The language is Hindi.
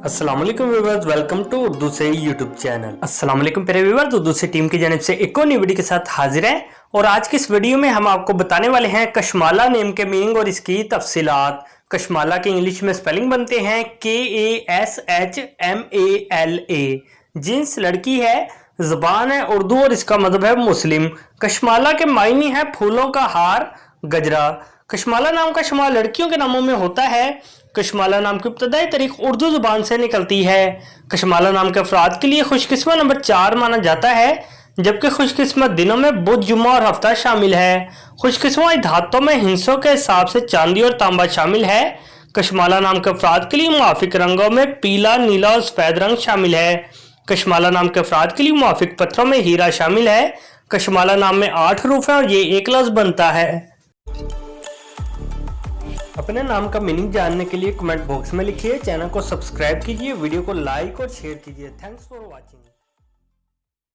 अस्सलाम वालेकुम व्यूअर्स, वेलकम टू उर्दू से यूट्यूब चैनल। अस्सलाम वालेकुम प्यारे व्यूअर्स, उर्दू से टीम की जानिब से एक और नई वीडियो के साथ हाजिर हैं। और आज की इस वीडियो में हम आपको बताने वाले हैं कशमाला नेम के मीनिंग और इसकी तफसीलात। कशमाला के इंग्लिश में स्पेलिंग बनते हैं KASHMALA। जिन्स लड़की है, ज़बान है उर्दू और इसका मतलब है मुस्लिम। कशमाला के मायने हैं फूलों का हार, गजरा। कशमाला नाम का शुमार लड़कियों के नामों में होता है। कशमाला नाम की इब्तदाई तारीख उर्दू जुबान से निकलती है। कशमाला नाम के अफराद के लिए खुशकिस्मत नंबर 4 माना जाता है, जबकि खुशकिस्मत दिनों में बुध, जुम्मा और हफ्ता शामिल है। खुशकिस्मत धातों में हिस्सों के हिसाब से चांदी और तांबा शामिल है। कशमाला नाम के अफराद के लिए मुआफिक रंगों में पीला, नीला और सफेद रंग शामिल है। कशमाला नाम के अफराद के लिए मुआफिक पत्थरों में हीरा शामिल है। कशमाला नाम में 8 हरूफ हैं और ये एक लफ्ज़ बनता है। अपने नाम का मीनिंग जानने के लिए कमेंट बॉक्स में लिखिए, चैनल को सब्सक्राइब कीजिए, वीडियो को लाइक और शेयर कीजिए। Thanks for watching.